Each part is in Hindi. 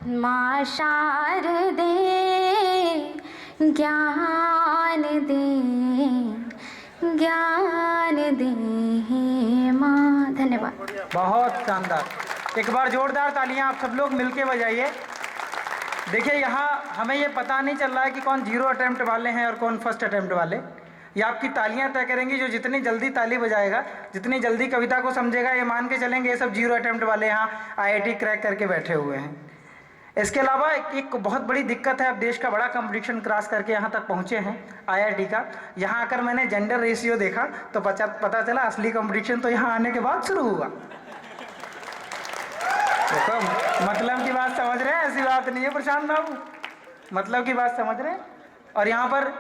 माँ शारदे ज्ञान दे, ज्ञान दे माँ। धन्यवाद। बहुत शानदार। एक बार जोरदार तालियां आप सब लोग मिलके बजाइए। देखिए यहाँ हमें ये पता नहीं चल रहा है कि कौन 0 अटेम्प्ट वाले हैं और कौन फर्स्ट अटेम्प्ट वाले। ये आपकी तालियां तय करेंगी। जो जितनी जल्दी ताली बजाएगा, जितनी जल्दी कविता को समझेगा, ये मान के चलेंगे ये सब 0 अटेम्प्ट वाले यहाँ IIT क्रैक करके बैठे हुए हैं। इसके अलावा एक बहुत बड़ी दिक्कत है, अब देश का बड़ा कंपटीशन क्रॉस करके यहाँ तक पहुँचे हैं IIT का। यहाँ आकर मैंने जेंडर रेशियो देखा तो पता चला असली कंपटीशन तो यहाँ आने के बाद शुरू हुआ। देखो मतलब की बात समझ रहे हैं, ऐसी बात नहीं है प्रशांत बाबू, मतलब की बात समझ रहे हैं। और यहाँ पर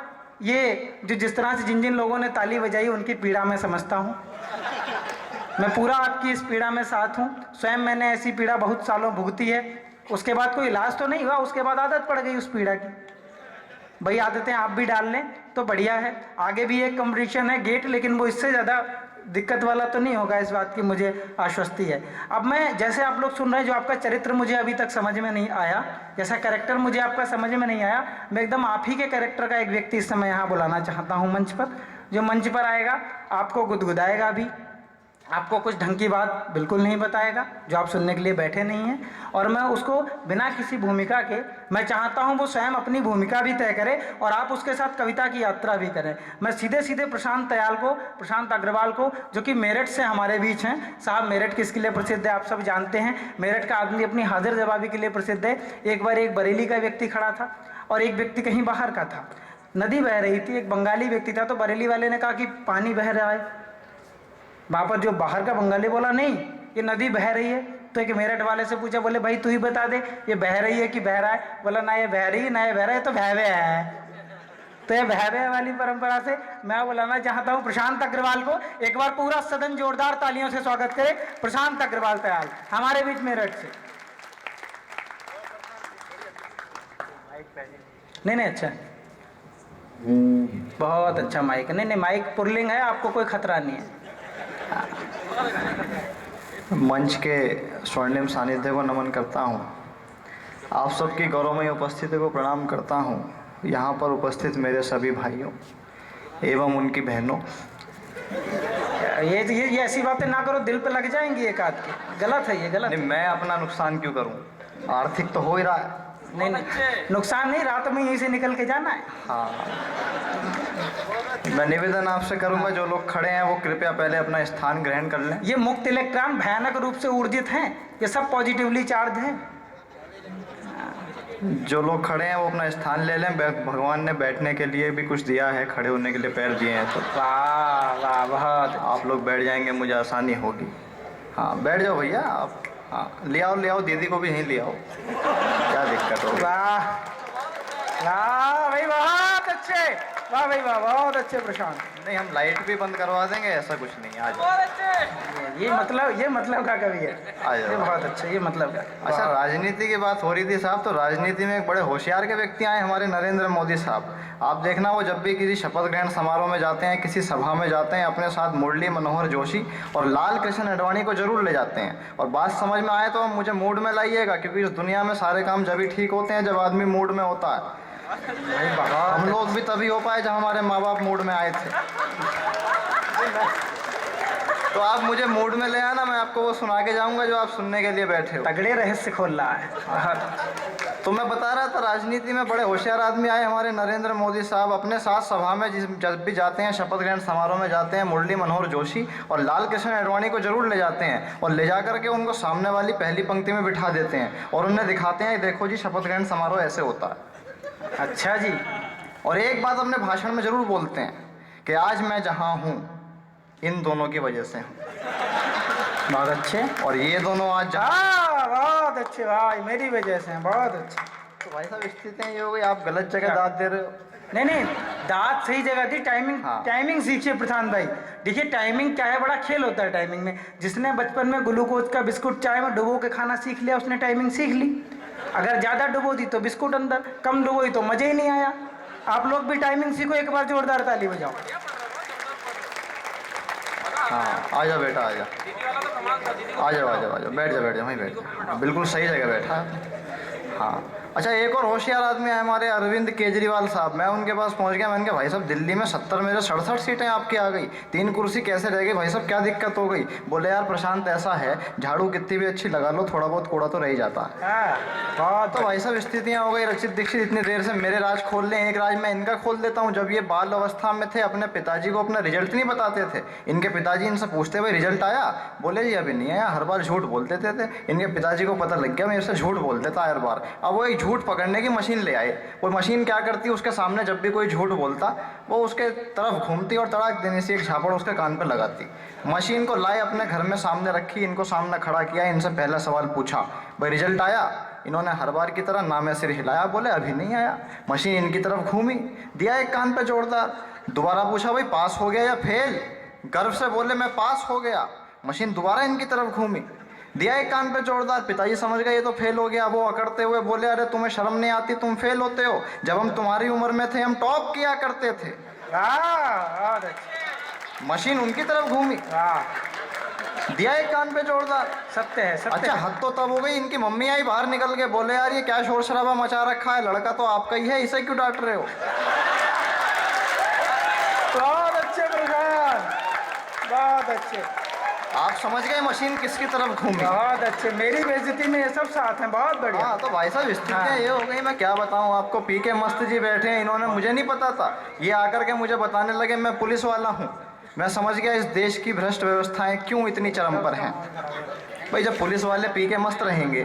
ये जो जिस तरह से जिन जिन लोगों ने ताली बजाई उनकी पीड़ा मैं समझता हूँ। मैं पूरा आपकी इस पीड़ा में साथ हूँ। स्वयं मैंने ऐसी पीड़ा बहुत सालों भुगती है। उसके बाद कोई इलाज तो नहीं हुआ, उसके बाद आदत पड़ गई उस पीड़ा की। भाई आदतें आप भी डाल लें तो बढ़िया है। आगे भी एक कंपटीशन है गेट, लेकिन वो इससे ज़्यादा दिक्कत वाला तो नहीं होगा, इस बात की मुझे आश्वस्ति है। अब मैं जैसे आप लोग सुन रहे हैं, जो आपका चरित्र मुझे अभी तक समझ में नहीं आया, जैसा कैरेक्टर मुझे आपका समझ में नहीं आया, मैं एकदम आप ही के कैरेक्टर का एक व्यक्ति इस समय यहाँ बुलाना चाहता हूँ मंच पर। जो मंच पर आएगा आपको गुदगुदाएगा भी, आपको कुछ ढंग की बात बिल्कुल नहीं बताएगा जो आप सुनने के लिए बैठे नहीं हैं। और मैं उसको बिना किसी भूमिका के, मैं चाहता हूं वो स्वयं अपनी भूमिका भी तय करे और आप उसके साथ कविता की यात्रा भी करें। मैं सीधे सीधे प्रशांत अग्रवाल को, जो कि मेरठ से हमारे बीच हैं। साहब मेरठ किसके लिए प्रसिद्ध है आप सब जानते हैं। मेरठ का आदमी अपनी हाजिर जवाबी के लिए प्रसिद्ध है। एक बार एक बरेली का व्यक्ति खड़ा था और एक व्यक्ति कहीं बाहर का था। नदी बह रही थी, एक बंगाली व्यक्ति था, तो बरेली वाले ने कहा कि पानी बह रहा है। वहाँ पर जो बाहर का बंगाली बोला नहीं, ये नदी बह रही है। तो एक मेरठ वाले से पूछा, बोले भाई तू ही बता दे ये बह रही है कि बह रहा है। बोला ना ये बह रही है ना ये बह रहा है, तो भहवे है। तो ये भहवे वाली परंपरा से मैं बुलाना चाहता हूँ प्रशांत अग्रवाल को। एक बार पूरा सदन जोरदार तालियों से स्वागत करे प्रशांत अग्रवाल तयाल हमारे बीच मेरठ से। नहीं अच्छा, बहुत अच्छा माइक। नहीं माइक पुरलिंग है, आपको कोई खतरा नहीं है। मंच के स्वर्णिम सानिध्य को नमन करता हूँ। आप सबकी गौरवमयी उपस्थिति को प्रणाम करता हूँ। यहाँ पर उपस्थित मेरे सभी भाइयों एवं उनकी बहनों। ये ऐसी बातें ना करो, दिल पे लग जाएंगी एक आध की। गलत है ये, गलत। नहीं, मैं अपना नुकसान क्यों करूँ, आर्थिक तो हो ही रहा है। नहीं नुकसान नहीं, रात में यहीं से निकल के जाना है। हाँ, मैं निवेदन आपसे करूंगा, जो लोग खड़े हैं वो कृपया पहले अपना स्थान ग्रहण कर लें। ये मुक्त इलेक्ट्रॉन भयानक रूप से ऊर्जित हैं, ये सब पॉजिटिवली चार्ज हैं। जो लोग खड़े हैं वो अपना स्थान ले लें। भगवान ने बैठने के लिए भी कुछ दिया है, खड़े होने के लिए पैर दिए हैं, तो वाह वाह बहुत। आप लोग बैठ जाएंगे, मुझे आसानी होगी। हाँ बैठ जाओ भैया आप। हाँ ले आओ, दीदी को भी यहीं ले आओ, क्या दिक्कत हो। वाह वाह भाई बहुत अच्छे, वाह भाई वाह बहुत अच्छे प्रशांत। नहीं हम लाइट भी बंद करवा देंगे, ऐसा कुछ नहीं। आ जाओ। ये मतलब का कवि है। आ जाओ। ये बहुत अच्छा, ये मतलब का। अच्छा, राजनीति की बात हो रही थी साहब, तो राजनीति में एक बड़े होशियार के व्यक्ति आए, हमारे नरेंद्र मोदी साहब। आप देखना वो जब भी किसी शपथ ग्रहण समारोह में जाते हैं, किसी सभा में जाते हैं, अपने साथ मुरली मनोहर जोशी और लाल कृष्ण आडवाणी को जरूर ले जाते हैं। और बात समझ में आए तो मुझे मूड में लाइएगा, क्योंकि इस दुनिया में सारे काम जब भी ठीक होते हैं जब आदमी मूड में होता है। हम लोग भी तभी हो पाए जब हमारे माँ बाप मूड में आए थे। तो आप मुझे मूड में ले आना, मैं आपको वो सुना के जाऊंगा जो आप सुनने के लिए बैठे हो। तगड़े रहस्य खोल रहा है। तो मैं बता रहा था, राजनीति में बड़े होशियार आदमी आए हमारे नरेंद्र मोदी साहब। अपने साथ सभा में जब भी जाते हैं, शपथ ग्रहण समारोह में जाते हैं, मुरली मनोहर जोशी और लाल कृष्ण आडवाणी को जरूर ले जाते हैं और ले जा करके उनको सामने वाली पहली पंक्ति में बिठा देते हैं और उन्हें दिखाते हैं, देखो जी शपथ ग्रहण समारोह ऐसे होता है। अच्छा जी। और एक बात अपने भाषण में जरूर बोलते हैं कि आज मैं जहाँ हूँ इन दोनों की वजह से हूँ। बहुत अच्छे। और ये दोनों आज बहुत अच्छे भाई, मेरी वजह से हैं। बहुत अच्छे। तो भाई साहब स्थितियाँ ये हो गई, आप गलत जगह दाद दे रहे हो। नहीं दाद सही जगह थी। टाइमिंग हाँ। टाइमिंग सीखिए प्रशांत भाई। देखिए टाइमिंग क्या है, बड़ा खेल होता है टाइमिंग में। जिसने बचपन में ग्लूकोज का बिस्कुट चाय में डुबो के खाना सीख लिया, उसने टाइमिंग सीख ली। अगर ज़्यादा डुबो दी तो बिस्कुट अंदर, कम डुबोई तो मज़े ही नहीं आया। आप लोग भी टाइमिंग सीखो, एक बार जोरदार ताली बजाओ। हाँ आ जाओ बेटा, आ जाओ आ जाओ आ जाओ आ जाओ, बैठ जाओ वहीं बैठ जाओ, बिल्कुल सही जगह बैठा। हाँ, अच्छा एक और होशियार आदमी है हमारे अरविंद केजरीवाल साहब। मैं उनके पास पहुंच गया, मैंने कहा भाई साहब दिल्ली में 70 में से 67 सीटें आपकी आ गई, 3 कुर्सी कैसे रह गई भाई साहब, क्या दिक्कत हो गई? बोले यार प्रशांत ऐसा है, झाड़ू कितनी भी अच्छी लगा लो थोड़ा बहुत कूड़ा तो रह ही जाता है। बहुत तो भाई साहब स्थितियाँ हो गई। रचित दीक्षित इतनी देर से मेरे राज खोल लें, एक राज मैं इनका खोल देता हूँ। जब ये बाल अवस्था में थे अपने पिताजी को अपना रिजल्ट नहीं बताते थे, इनके पिताजी इनसे पूछते भाई रिजल्ट आया? बोले जी अभी नहीं आया। हर बार झूठ बोल देते थे। इनके पिताजी को पता लग गया मेरे से झूठ बोल देता हर बार। अब वो एक झूठ पकड़ने की मशीन ले आए। वो मशीन क्या करती, उसके सामने जब भी कोई झूठ बोलता वो उसके तरफ घूमती और तड़ाक देने से एक झापड़ उसके कान पे लगाती। मशीन को लाए अपने घर में सामने रखी, इनको सामने खड़ा किया, इनसे पहला सवाल पूछा भाई रिजल्ट आया? इन्होंने हर बार की तरह नामे सिर हिलाया, बोले अभी नहीं आया। मशीन इनकी तरफ घूमी, दिया एक कान पे जोरदार। दोबारा पूछा भाई पास हो गया या फेल? गर्व से बोले मैं पास हो गया। मशीन दोबारा इनकी तरफ घूमी, दिया एक कान पे जोरदार। पिताजी समझ गए ये तो फेल हो गया। वो अकड़ते हुए बोले अरे तुम्हें शर्म नहीं आती, तुम फेल होते हो? जब हम तुम्हारी उम्र में थे हम टॉप किया करते थे। मशीन उनकी तरफ घूमी, दिया एक कान पे जोरदार। सत्य है, सत्य अच्छा है। हद तो तब हो गई, इनकी मम्मी आई बाहर निकल के, बोले यार ये क्या शोर शराबा मचा रखा है, लड़का तो आपका ही है, इसे क्यों डांट रहे हो? बहुत अच्छे प्रशांत, बहुत अच्छे, आप समझ गए मशीन किसकी तरफ घूमी? बहुत अच्छे। मेरी बेइज्जती में ये सब साथ हैं, बहुत बढ़िया। हाँ तो भाई साहब स्थितियाँ ये हो गई, मैं क्या बताऊँ आपको। पी के मस्त जी बैठे हैं, इन्होंने मुझे नहीं पता था, ये आकर के मुझे बताने लगे मैं पुलिस वाला हूँ। मैं समझ गया इस देश की भ्रष्ट व्यवस्थाएं क्यों इतनी चरम पर हैं। भाई जब पुलिस वाले पी के मस्त रहेंगे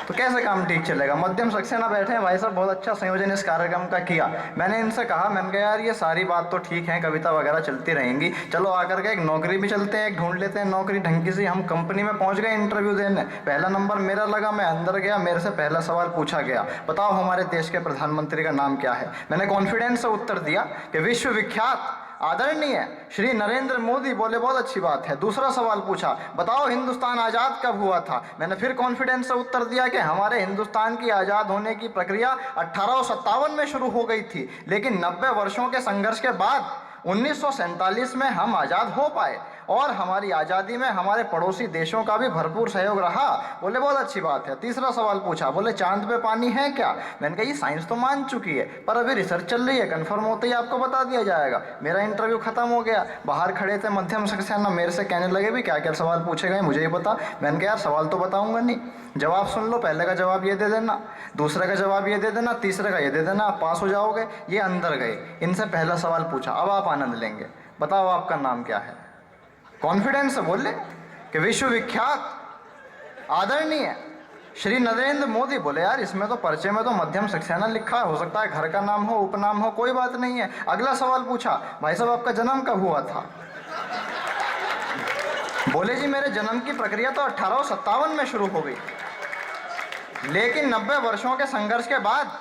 तो कैसे काम ठीक चलेगा। मध्यम सक्सेना बैठे हैं भाई साहब, बहुत अच्छा संयोजन इस कार्यक्रम का किया। मैंने इनसे कहा, मैंने कहा यार ये सारी बात तो ठीक है, कविता वगैरह चलती रहेंगी, चलो आकर के एक नौकरी भी चलते हैं, एक ढूंढ लेते हैं नौकरी ढंग की सी। हम कंपनी में पहुंच गए इंटरव्यू देने, पहला नंबर मेरा लगा, मैं अंदर गया, मेरे से पहला सवाल पूछा गया बताओ हमारे देश के प्रधानमंत्री का नाम क्या है। मैंने कॉन्फिडेंस से उत्तर दिया कि विश्वविख्यात आदरणीय श्री नरेंद्र मोदी। बोले बहुत अच्छी बात है। दूसरा सवाल पूछा बताओ हिंदुस्तान आज़ाद कब हुआ था। मैंने फिर कॉन्फिडेंस से उत्तर दिया कि हमारे हिंदुस्तान की आज़ाद होने की प्रक्रिया 1857 में शुरू हो गई थी, लेकिन 90 वर्षों के संघर्ष के बाद 1947 में हम आज़ाद हो पाए और हमारी आज़ादी में हमारे पड़ोसी देशों का भी भरपूर सहयोग रहा। बोले बहुत अच्छी बात है। तीसरा सवाल पूछा, बोले चांद पे पानी है क्या। मैंने कहा ये साइंस तो मान चुकी है पर अभी रिसर्च चल रही है, कंफर्म होते ही आपको बता दिया जाएगा। मेरा इंटरव्यू खत्म हो गया। बाहर खड़े थे मध्यम सक्सेना, मेरे से कहने लगे भी क्या क्या सवाल पूछे गए मुझे ही पता। मैंने कहा यार सवाल तो बताऊंगा नहीं, जवाब सुन लो, पहले का जवाब ये दे देना, दूसरे का जवाब ये दे देना, तीसरे का ये दे देना, आप पास हो जाओगे। ये अंदर गए, इनसे पहला सवाल पूछा, अब आप आनंद लेंगे, बताओ आपका नाम क्या है। कॉन्फिडेंस से बोले कि विश्वविख्यात आदरणीय श्री नरेंद्र मोदी। बोले यार इसमें तो पर्चे में तो मध्यम सक्सेना लिखा है, हो सकता है घर का नाम हो, उपनाम हो, कोई बात नहीं है। अगला सवाल पूछा, भाई साहब आपका जन्म कब हुआ था। बोले जी मेरे जन्म की प्रक्रिया तो 1857 में शुरू हो गई, लेकिन 90 वर्षों के संघर्ष के बाद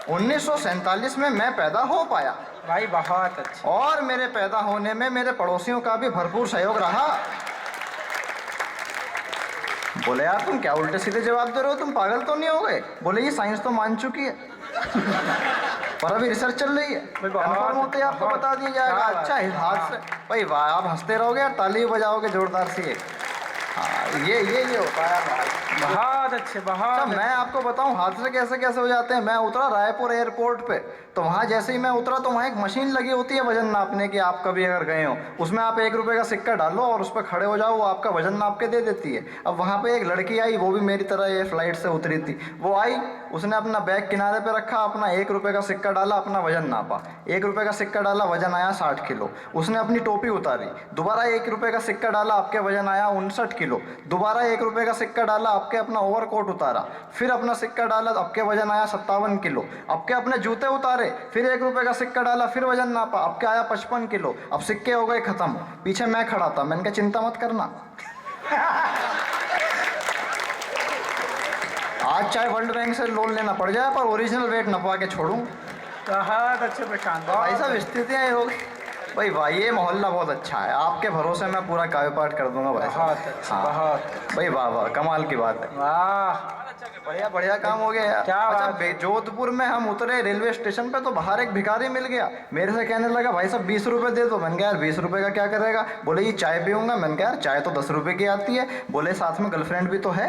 1947 में मैं पैदा हो पाया। भाई बहुत अच्छा। और मेरे पैदा होने में मेरे पड़ोसियों का भी भरपूर सहयोग रहा। बोले यार तुम क्या उल्टे सीधे जवाब दे रहे हो, तुम पागल तो नहीं हो गए। बोले ये साइंस तो मान चुकी है पर अभी रिसर्च चल रही है, कंफर्म होते ही आपको बता दिया जाएगा। अच्छा हाथ से भाई वाह, आप हंसते रहोगे और ताली बजाओगे जोरदार सी एक। हाँ ये होता है। बहुत अच्छे, बहुत अच्छा मैं आपको बताऊं हादसे कैसे कैसे हो जाते हैं। मैं उतरा रायपुर एयरपोर्ट पे, तो वहाँ जैसे ही मैं उतरा तो वहाँ एक मशीन लगी होती है वजन नापने की, आप कभी अगर गए हो, उसमें आप 1 रुपये का सिक्का डालो और उस पर खड़े हो जाओ, वो आपका वजन नाप के दे देती है। अब वहाँ पे एक लड़की आई, वो भी मेरी तरह ये फ्लाइट से उतरी थी। वो आई, उसने अपना बैग किनारे पे रखा, अपना 1 रुपये का सिक्का डाला, अपना वजन नापा, 1 रुपये का सिक्का डाला, वजन आया 60 किलो। उसने अपनी टोपी उतारी, दोबारा 1 रुपये का सिक्का डाला, आपके वजन आया 59 किलो। दोबारा 1 रुपये का सिक्का डाला, आपके अपना ओवरकोट उतारा, फिर अपना सिक्का डाला, आपके वजन आया 57 किलो। आपके अपने जूते उतारे, फिर 1 रुपये का सिक्का डाला, फिर वजन नापा, आपके आया 55 किलो। अब सिक्के हो गए खत्म। पीछे मैं खड़ा था, मैंने कहा चिंता मत करना, आज चाहे वर्ल्ड बैंक से लोन लेना पड़ जाए पर ओरिजिनल वेट नपवा के छोड़ूं। बहुत अच्छे प्रशांत। भाई साहब स्थितियाँ ये हो गई। भाई ये मोहल्ला बहुत अच्छा है, आपके भरोसे मैं पूरा काव्य पाठ कर दूंगा भाई। बहुत अच्छा, बहुत भाई वाह वाह, कमाल की बात है, वाह, बढ़िया बढ़िया काम हो गया यार। क्या अच्छा जोधपुर में हम उतरे रेलवे स्टेशन पे तो बाहर एक भिखारी मिल गया, मेरे से कहने लगा भाई साहब 20 रुपये दे दो। मैंने कहा यार 20 रुपये का क्या करेगा। बोले ये चाय पीऊंगा। मैंने कहा यार चाय तो 10 रुपये की आती है। बोले साथ में गर्लफ्रेंड भी तो है।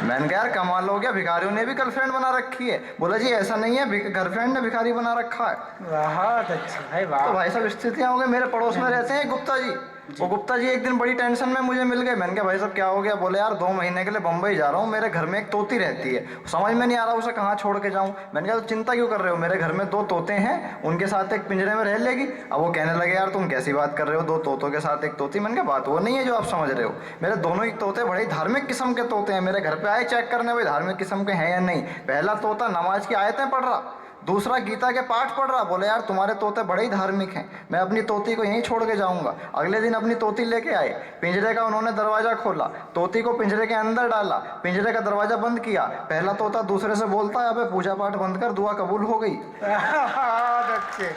मैंने कहा यार कमाल हो गया, भिखारियों ने भी गर्लफ्रेंड बना रखी है। बोला जी ऐसा नहीं है, गर्लफ्रेंड ने भिखारी बना रखा है। बहुत अच्छा भाई, तो वाह। भाई साहब स्थितियाँ हो गई। मेरे पड़ोस में रहते हैं गुप्ता जी। वो गुप्ता जी एक दिन बड़ी टेंशन में मुझे मिल गए। मैंने कहा भाई साहब क्या हो गया? बोले यार 2 महीने के लिए बम्बई जा रहा हूँ, मेरे घर में एक तोती रहती है, समझ में नहीं आ रहा उसे कहाँ छोड़ के जाऊँ। मैंने कहा तो चिंता क्यों कर रहे हो, मेरे घर में 2 तोते हैं, उनके साथ एक पिंजरे में रह लेगी। अब वो कहने लगे यार तुम कैसी बात कर रहे हो, 2 तोतों के साथ एक तोती। मैंने कहा बात वो नहीं है जो आप समझ रहे हो, मेरे दोनों ही तोते बड़े धार्मिक किस्म के तोते हैं। मेरे घर पे आए चेक करने भाई धार्मिक किस्म के हैं या नहीं। पहला तोता नमाज की आयतें पढ़ रहा, दूसरा गीता के पाठ पढ़ रहा। बोले यार तुम्हारे तोते बड़े ही धार्मिक हैं, मैं अपनी तोती को यहीं छोड़ के जाऊंगा। अगले दिन अपनी तोती लेके आए, पिंजरे का उन्होंने दरवाजा खोला, तोती को पिंजरे के अंदर डाला, पिंजरे का दरवाजा बंद किया। पहला तोता दूसरे से बोलता है अबे पूजा पाठ बंद कर, दुआ कबूल हो गई। बहुत अच्छे,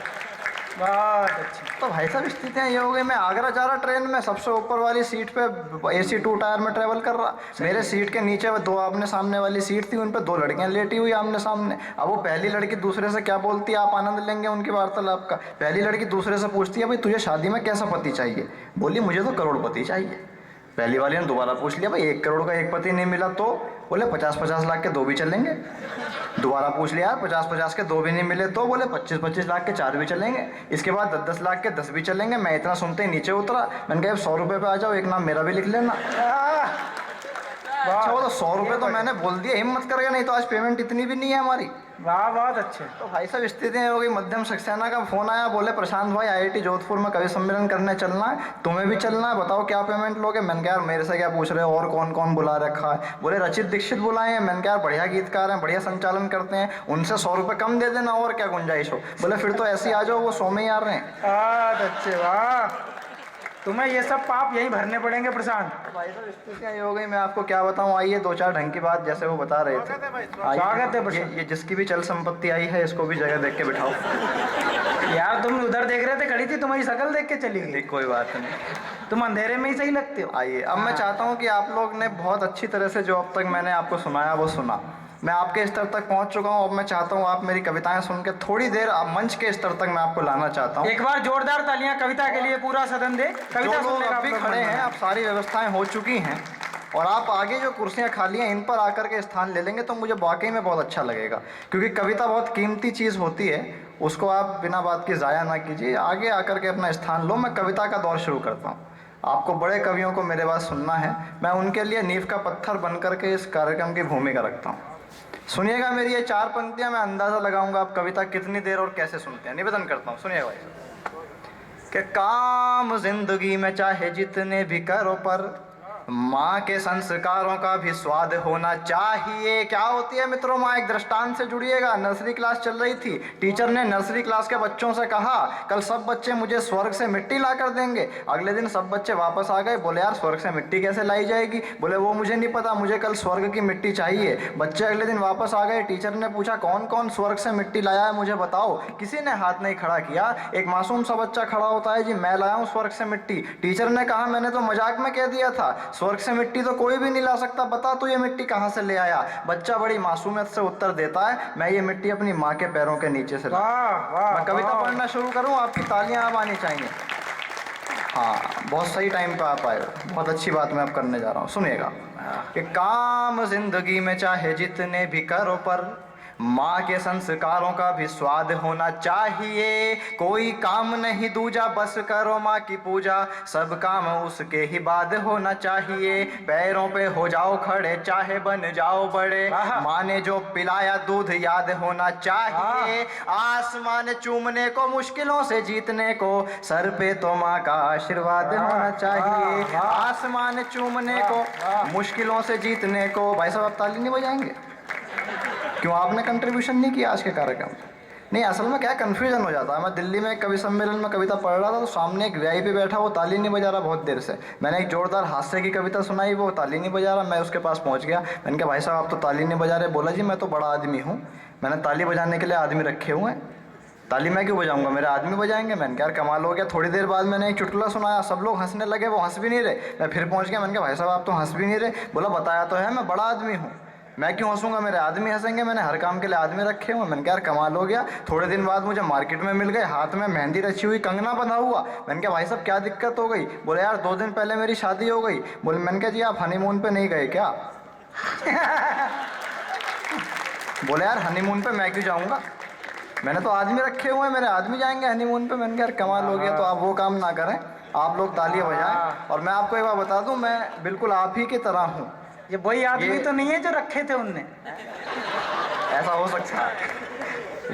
बहुत अच्छे। तो भाई साहब स्थितियाँ ये हो गई। मैं आगरा जा रहा ट्रेन में, सबसे ऊपर वाली सीट पे AC 2 टायर में ट्रेवल कर रहा। मेरे सीट के नीचे 2 आमने सामने वाली सीट थी, उन पे 2 लड़कियां लेटी हुई आमने सामने। अब वो पहली लड़की दूसरे से क्या बोलती है, आप आनंद लेंगे उनकी वार्तालाप का। पहली लड़की दूसरे से पूछती है भाई तुझे शादी में कैसा पति चाहिए? बोली मुझे तो करोड़पति चाहिए। पहली वाली ने दोबारा पूछ लिया भाई 1 करोड़ का एक पति नहीं मिला तो? बोले 50-50 लाख के 2 भी चलेंगे। दोबारा पूछ लिया यार 50-50 के 2 भी नहीं मिले तो? बोले 25-25 लाख के 4 भी चलेंगे। इसके बाद 10-10 लाख के 10 भी चलेंगे। मैं इतना सुनते ही नीचे उतरा। मैंने कहा 100 रुपये पे आ जाओ, एक नाम मेरा भी लिख लेना। अच्छा वो तो 100 रुपये तो मैंने बोल दिया हिम्मत करके, नहीं तो आज पेमेंट इतनी भी नहीं है हमारी। वाह, बहुत अच्छे। तो भाई साहब स्थितियाँ हो गई। मध्यम सक्सेना का फोन आया, बोले प्रशांत भाई IIT जोधपुर में कवि सम्मेलन करने चलना है, तुम्हें भी चलना है, बताओ क्या पेमेंट लोगे? मैंने कहा यार मेरे से क्या पूछ रहे हो, और कौन कौन बुला रखा है? बोले रचित दीक्षित बुलाए हैं। मैंने कहा यार बढ़िया गीतकार हैं, बढ़िया संचालन करते हैं, उनसे 100 रुपये कम दे देना, और क्या गुंजाइश हो? बोले फिर तो ऐसे ही आ जाओ, वो 100 में ही आ रहे हैं। बहुत अच्छे, वाह। तुम्हें ये सब पाप यहीं भरने पड़ेंगे प्रशांत। भाई साहब स्थितियाँ ये हो गई, मैं आपको क्या बताऊँ। आइए 2-4 ढंग की बात जैसे वो बता रहे थे। स्वागत है प्रशांत। ये जिसकी भी चल संपत्ति आई है इसको भी जगह देख के बिठाओ। यार तुम उधर देख रहे थे, खड़ी थी, तुम्हारी शक्ल देख के चली गई। कोई बात नहीं, तुम अंधेरे में ही सही लगते हो। आइए अब मैं चाहता हूँ कि आप लोग ने बहुत अच्छी तरह से जो अब तक मैंने आपको सुनाया वो सुना। मैं आपके स्तर तक पहुंच चुका हूं। अब मैं चाहता हूं आप मेरी कविताएं सुन के थोड़ी देर मंच के स्तर तक मैं आपको लाना चाहता हूं। एक बार जोरदार तालियां कविता के लिए, पूरा सदन दे। कविता जो लोग सुनने का अभी आप खड़े हैं, अब सारी व्यवस्थाएं हो चुकी हैं और आप आगे जो कुर्सियां खाली हैं इन पर आकर के स्थान ले लेंगे तो मुझे वाकई में बहुत अच्छा लगेगा, क्योंकि कविता बहुत कीमती चीज़ होती है, उसको आप बिना बात के ज़ाया ना कीजिए। आगे आकर के अपना स्थान लो। मैं कविता का दौर शुरू करता हूँ। आपको बड़े कवियों को मेरे बात सुनना है, मैं उनके लिए नींव का पत्थर बन करके इस कार्यक्रम की भूमिका रखता हूँ। सुनिएगा मेरी ये 4 पंक्तियां, मैं अंदाज़ा लगाऊंगा आप कविता कितनी देर और कैसे सुनते हैं। निवेदन करता हूँ, सुनिएगा भाई। कि काम जिंदगी में चाहे जितने भी करो पर माँ के संस्कारों का भी स्वाद होना चाहिए। क्या होती है मित्रों माँ? एक दृष्टांत से जुड़िएगा। नर्सरी क्लास चल रही थी, टीचर ने नर्सरी क्लास के बच्चों से कहा कल सब बच्चे मुझे स्वर्ग से मिट्टी ला कर देंगे। अगले दिन सब बच्चे वापस आ गए। बोले यार स्वर्ग से मिट्टी कैसे लाई जाएगी? बोले वो मुझे नहीं पता, मुझे कल स्वर्ग की मिट्टी चाहिए। बच्चे अगले दिन वापस आ गए। टीचर ने पूछा कौन कौन स्वर्ग से मिट्टी लाया है मुझे बताओ। किसी ने हाथ नहीं खड़ा किया। एक मासूम सा बच्चा खड़ा होता है, जी मैं लाया हूँ स्वर्ग से मिट्टी। टीचर ने कहा मैंने तो मजाक में कह दिया था, स्वर्ग से मिट्टी तो कोई भी नहीं ला सकता, बता तू ये मिट्टी कहाँ से ले आया? बच्चा बड़ी मासूमियत से उत्तर देता है मैं ये मिट्टी अपनी माँ के पैरों के नीचे से लाया। मैं कविता पढ़ना शुरू करूँ, आपकी तालियां अब आनी चाहिए। हाँ बहुत सही टाइम पे आप आए हो, बहुत अच्छी बात मैं अब करने जा रहा हूँ, सुनिएगा। कि काम जिंदगी में चाहे जितने भी करो पर माँ के संस्कारों का भी स्वाद होना चाहिए। कोई काम नहीं दूजा बस करो माँ की पूजा, सब काम उसके ही बाद होना चाहिए। पैरों पे हो जाओ खड़े चाहे बन जाओ बड़े, माँ ने जो पिलाया दूध याद होना चाहिए। आसमान चूमने को मुश्किलों से जीतने को सर पे तो माँ का आशीर्वाद होना चाहिए। आसमान चूमने को मुश्किलों से जीतने को। भाई साहब आप ताली नहीं बजाएंगे? क्यों आपने कंट्रीब्यूशन नहीं किया आज के कार्यक्रम? नहीं असल में क्या कन्फ्यूजन हो जाता है। मैं दिल्ली में कवि सम्मेलन में कविता पढ़ रहा था तो सामने एक VIP बैठा, वो ताली नहीं बजा रहा बहुत देर से। मैंने एक जोरदार हास्य की कविता सुनाई, वो ताली नहीं बजा रहा। मैं उसके पास पहुंच गया, मैंने कहा भाई साहब आप तो ताली नहीं बजा रहे। बोला जी मैं तो बड़ा आदमी हूँ, मैंने ताली बजाने के लिए आदमी रखे हुए हैं, ताली मैं क्यों बजाऊंगा, मेरे आदमी बजाएंगे। मैंने कहा यार कमाल हो गया। थोड़ी देर बाद मैंने एक चुटकुला सुनाया, सब लोग हंसने लगे, वो हंस भी नहीं रहे। मैं फिर पहुंच गया, मैंने कहा भाई साहब आप तो हंस भी नहीं रहे। बोला बताया तो है मैं बड़ा आदमी हूँ, मैं क्यों हंसूंगा, मेरे आदमी हंसेंगे, मैंने हर काम के लिए आदमी रखे हुए। मैंने कहा यार कमाल हो गया। थोड़े दिन बाद मुझे मार्केट में मिल गए, हाथ में मेहंदी रची हुई कंगना बंधा हुआ। मैंने कहा भाई साहब क्या दिक्कत हो गई? बोले यार 2 दिन पहले मेरी शादी हो गई। बोले मैंने कहा जी आप हनीमून पे नहीं गए क्या? बोले यार हनीमून पे मैं क्यों जाऊंगा, मैंने तो आदमी रखे हुए हैं, मेरे आदमी जाएंगे हनीमून पे। मैंने कहा यार कमाल हो गया, तो आप वो काम ना करें, आप लोग तालियां बजाएं। और मैं आपको एक बार बता दूं, मैं बिल्कुल आप ही की तरह हूँ। ये वही आदमी ये- तो नहीं है जो रखे थे उनने। ऐसा हो सकता है।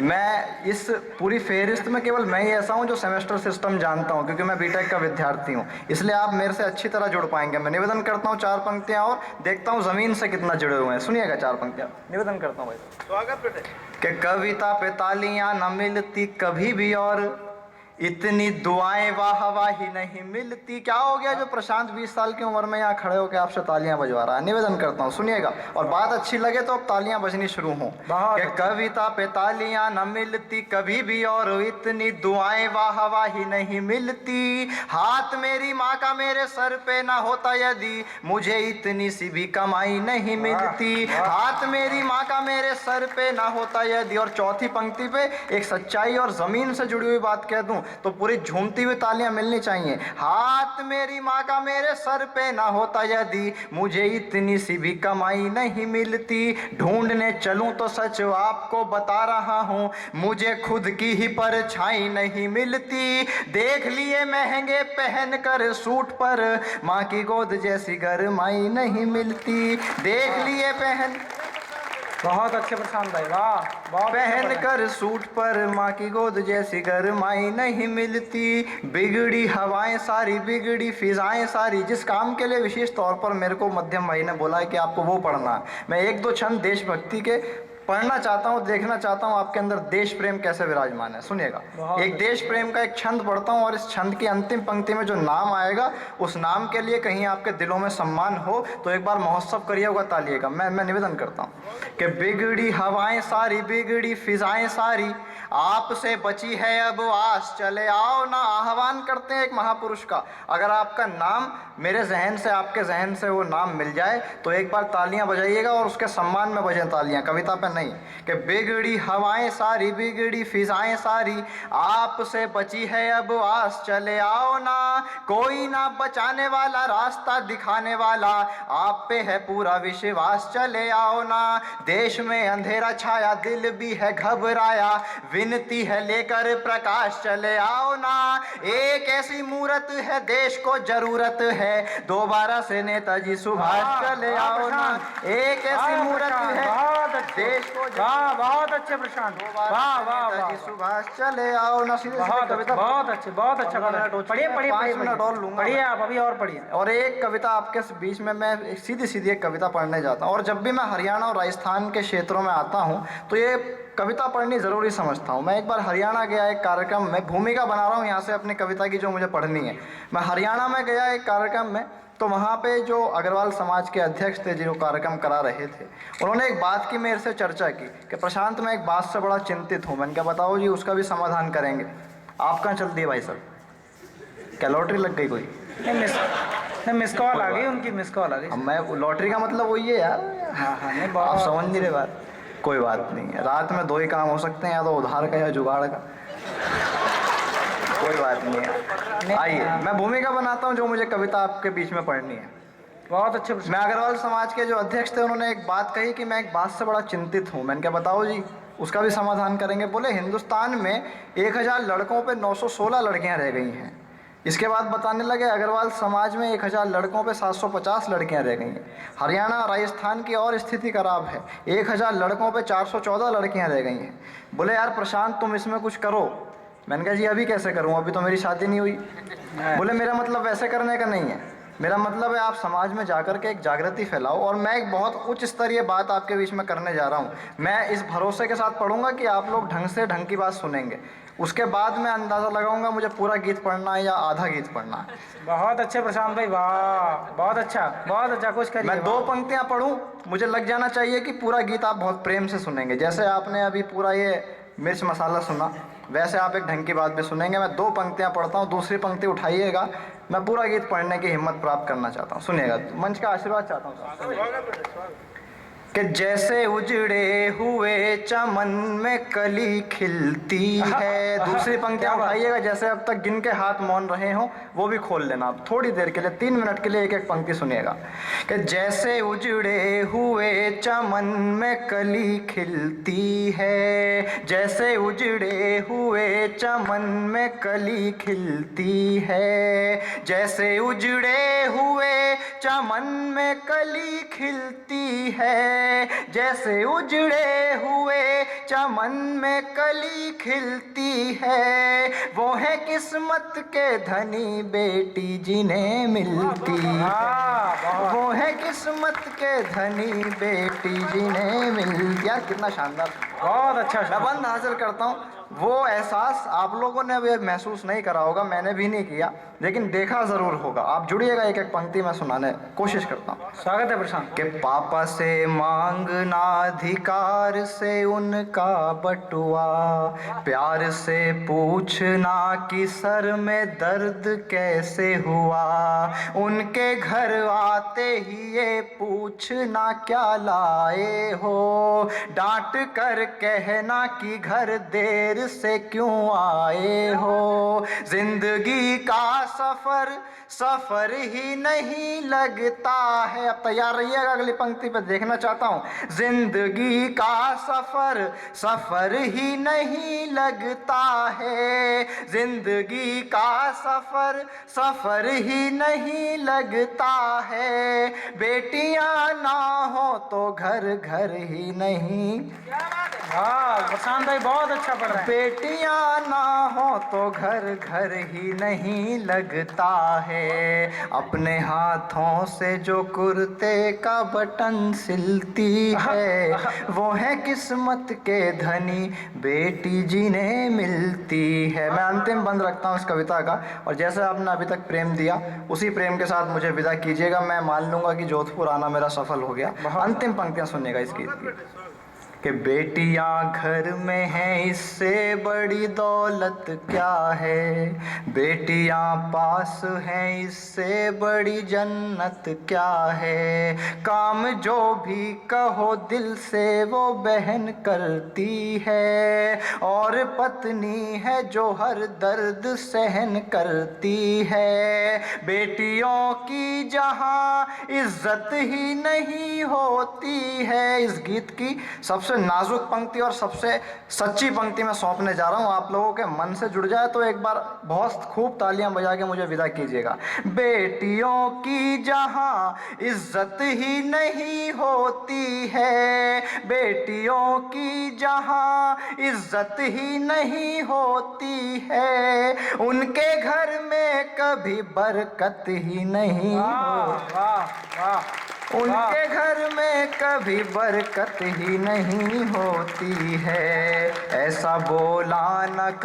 मैं इस पूरी फेहरिस्त में केवल मैं ही ऐसा हूं जो सेमेस्टर सिस्टम जानता हूं, क्योंकि मैं बीटेक का विद्यार्थी हूं, इसलिए आप मेरे से अच्छी तरह जुड़ पाएंगे। मैं निवेदन करता हूं 4 पंक्तियां और देखता हूं जमीन से कितना जुड़े हुए हैं। सुनिएगा 4 पंक्तियां, निवेदन करता हूं भाई। स्वागत बेटे। कि कविता पे तालियां न मिलती कभी भी, और इतनी दुआएं वाह वाही नहीं मिलती। क्या हो गया जो प्रशांत 20 साल की उम्र में यहाँ खड़े होकर आपसे तालियां बजवा रहा है? निवेदन करता हूँ, सुनिएगा, और बात अच्छी लगे तो अब तालियां बजनी शुरू हों। कि कविता पे तालियां न मिलती कभी भी, और इतनी दुआएं वाह वाही नहीं मिलती। हाथ मेरी माँ का मेरे सर पे ना होता यदि, मुझे इतनी सी भी कमाई नहीं मिलती। हाथ मेरी माँ का मेरे सर पे ना होता यदि। और चौथी पंक्ति पे एक सच्चाई और जमीन से जुड़ी हुई बात कह दूं तो पूरी झूमती हुई तालियां मिलनी चाहिए। हाथ मेरी माँ का मेरे सर पे ना होता यदि, मुझे इतनी सी भी कमाई नहीं मिलती। ढूंढने चलूं तो सच आपको बता रहा हूँ, मुझे खुद की ही परछाई नहीं मिलती। देख लिए महंगे पहन कर सूट पर, माँ की गोद जैसी गरमाई नहीं मिलती। देख लिए पहन बहुत अच्छे प्रशांत भाई, वाह, बहुत पहन कर सूट पर, माँ की गोद जैसी गरमाई नहीं मिलती। बिगड़ी हवाएं सारी, बिगड़ी फिजाएं सारी। जिस काम के लिए विशेष तौर पर मेरे को मध्यम भाई ने बोला है कि आपको वो पढ़ना है, मैं 1-2 छंद देशभक्ति के पढ़ना चाहता हूँ, देखना चाहता हूँ आपके अंदर देश प्रेम कैसे विराजमान है। सुनिएगा, एक देश प्रेम का एक छंद पढ़ता हूँ, और इस छंद की अंतिम पंक्ति में जो नाम आएगा, उस नाम के लिए कहीं आपके दिलों में सम्मान हो तो एक बार महोत्सव करिएगा, तालिएगा। मैं निवेदन करता हूँ कि बिगड़ी हवाएं सारी, बिगड़ी फिजाएं सारी, आपसे बची है अब आस, चले आओ ना। आह्वान करते हैं एक महापुरुष का। अगर आपका नाम मेरे जहन से, आपके जहन से वो नाम मिल जाए तो एक बार तालियां बजाइएगा, और उसके सम्मान में बजें तालियां, कविता पे नहीं। कि बिगड़ी हवाएं सारी, बिगड़ी फिजाएं सारी, आपसे बची है अब आस, चले आओ ना। कोई ना बचाने वाला, रास्ता दिखाने वाला, आप पे है पूरा विश्वास, चले आओ ना। देश में अंधेरा छाया, दिल भी है घबराया, विनती है लेकर प्रकाश, चले आओ ना। एक ऐसी मूरत है देश को जरूरत है, दोबारा से नेताजी सुभाष, चले आओ ना। एक ऐसी मूरत है देश को, वाह, बहुत अच्छे प्रशांत, वाह वाह वाह, सुभाष, चले आओ ना। सीधे बहुत कविता, बहुत अच्छे, बहुत अच्छा कविता। पढ़िए पढ़िए 5 मिनट और लूंगा। पढ़िए आप अभी और पढ़िए। और एक कविता आपके बीच में मैं एक सीधी सीधी एक कविता पढ़ने जाता हूँ। और जब भी मैं हरियाणा और राजस्थान के क्षेत्रों में आता हूँ तो ये कविता पढ़नी ज़रूरी समझता हूँ। मैं एक बार हरियाणा गया एक कार्यक्रम में, भूमिका बना रहा हूँ यहाँ से अपनी कविता की जो मुझे पढ़नी है। मैं हरियाणा में गया एक कार्यक्रम में, तो वहाँ पे जो अग्रवाल समाज के अध्यक्ष थे जो कार्यक्रम करा रहे थे, उन्होंने एक बात की मेरे से चर्चा की कि प्रशांत, मैं एक बात से बड़ा चिंतित हूँ। मैंने कहा बताओ जी, उसका भी समाधान करेंगे। आप कहाँ चल दिए भाई साहब, क्या लॉटरी लग गई कोई? मिस कॉल आ गई उनकी, मिस कॉल आ गई। अब मैं लॉटरी का मतलब वही है यार। हाँ हाँ, नहीं आप बहुत समझ नहीं रहे बात। कोई बात नहीं है, रात में 2 ही काम हो सकते हैं, या तो उधार का या जुगाड़ का। कोई बात नहीं है, आइए मैं भूमिका बनाता हूँ जो मुझे कविता आपके बीच में पढ़नी है। बहुत अच्छे। मैं अग्रवाल समाज के जो अध्यक्ष थे, उन्होंने एक बात कही कि मैं एक बात से बड़ा चिंतित हूँ। मैंने क्या बताओ जी, उसका भी समाधान करेंगे। बोले हिंदुस्तान में 1000 लड़कों पे 916 लड़कियाँ रह गई हैं। इसके बाद बताने लगे अग्रवाल समाज में 1000 लड़कों पे 750 लड़कियां रह गई हैं। हरियाणा और राजस्थान की और स्थिति खराब है, 1000 लड़कों पे 414 लड़कियां रह गई हैं। बोले यार प्रशांत, तुम इसमें कुछ करो। मैंने कहा जी अभी कैसे करूं, अभी तो मेरी शादी नहीं हुई। बोले मेरा मतलब वैसे करने का नहीं है, मेरा मतलब है आप समाज में जाकर के एक जागृति फैलाओ। और मैं एक बहुत उच्च स्तरीय बात आपके बीच में करने जा रहा हूँ। मैं इस भरोसे के साथ पढ़ूंगा कि आप लोग ढंग की बात सुनेंगे। उसके बाद मैं अंदाज़ा लगाऊंगा मुझे पूरा गीत पढ़ना है या आधा गीत पढ़ना है। बहुत अच्छे प्रशांत भाई, वाह, बहुत अच्छा, कुछ करिए। मैं 2 पंक्तियां पढ़ूं, मुझे लग जाना चाहिए कि पूरा गीत आप बहुत प्रेम से सुनेंगे। जैसे आपने अभी पूरा ये मिर्च मसाला सुना, वैसे आप एक ढंग की बात भी सुनेंगे। मैं 2 पंक्तियां पढ़ता हूँ, दूसरी पंक्ति उठाइएगा। मैं पूरा गीत पढ़ने की हिम्मत प्राप्त करना चाहता हूँ, सुनिएगा। मंच का आशीर्वाद चाहता हूँ। कि जैसे उजड़े हुए चमन में कली खिलती है। दूसरी पंक्तियां उठाइएगा, जैसे अब तक गिन के हाथ मौन रहे हो वो भी खोल लेना आप थोड़ी देर के लिए, 3 मिनट के लिए एक एक पंक्ति सुनिएगा। कि जैसे उजड़े हुए चमन में कली खिलती है, जैसे उजड़े हुए चमन में कली खिलती है, जैसे उजड़े हुए चमन में कली खिलती है, जैसे उजड़े हुए चमन में कली खिलती है, वो है किस्मत के धनी बेटी जिन्हें मिलती है, वो है किस्मत के धनी बेटी जिन्हें मिलती। यार कितना शानदार, बहुत अच्छा मैं बंद हासिल करता हूँ। वो एहसास आप लोगों ने अभी महसूस नहीं करा होगा, मैंने भी नहीं किया, लेकिन देखा जरूर होगा। आप जुड़िएगा, एक एक पंक्ति मैं सुनाने कोशिश करता हूँ। स्वागत है प्रशांत। कि पापा से मांगना अधिकार से उनका बटुआ, प्यार से पूछना कि सर में दर्द कैसे हुआ, उनके घर आते ही ये पूछना क्या लाए हो, डांट कर कहना कि घर देर से क्यों आए हो। जिंदगी का सफर ही नहीं लगता है। अब तैयार रहिएगा, अगली पंक्ति पे देखना चाहता हूं। जिंदगी का सफर ही नहीं लगता है, जिंदगी का सफर ही नहीं लगता है, बेटियां ना हो तो घर घर ही नहीं। हाँ प्रशांत भाई बहुत अच्छा पढ़ रहे हैं। बेटियां ना हो तो घर घर ही नहीं लगता है, अपने हाथों से जो कुर्ते का बटन सिलती है, वो है किस्मत के धनी बेटी जिन्हें मिलती है। मैं अंतिम बंद रखता हूँ इस कविता का, और जैसे आपने अभी तक प्रेम दिया उसी प्रेम के साथ मुझे विदा कीजिएगा। मैं मान लूंगा कि जोधपुर आना मेरा सफल हो गया। अंतिम पंक्तियां सुनिएगा इस गीत की। कि बेटियां घर में हैं इससे बड़ी दौलत क्या है, बेटियां पास हैं इससे बड़ी जन्नत क्या है, काम जो भी कहो दिल से वो बहन करती है, और पत्नी है जो हर दर्द सहन करती है, बेटियों की जहां इज्जत ही नहीं होती है। इस गीत की सबसे नाजुक पंक्ति और सबसे सच्ची पंक्ति मैं सौंपने जा रहा हूं, आप लोगों के मन से जुड़ जाए तो एक बार बहुत खूब तालियां बजा के मुझे विदा कीजिएगा। बेटियों की जहां इज्जत ही नहीं होती है, बेटियों की जहां इज्जत ही नहीं होती है, उनके घर में कभी बरकत ही नहीं होती, वाह वाह, उनके घर में कभी बरकत ही नहीं होती है, ऐसा बोला न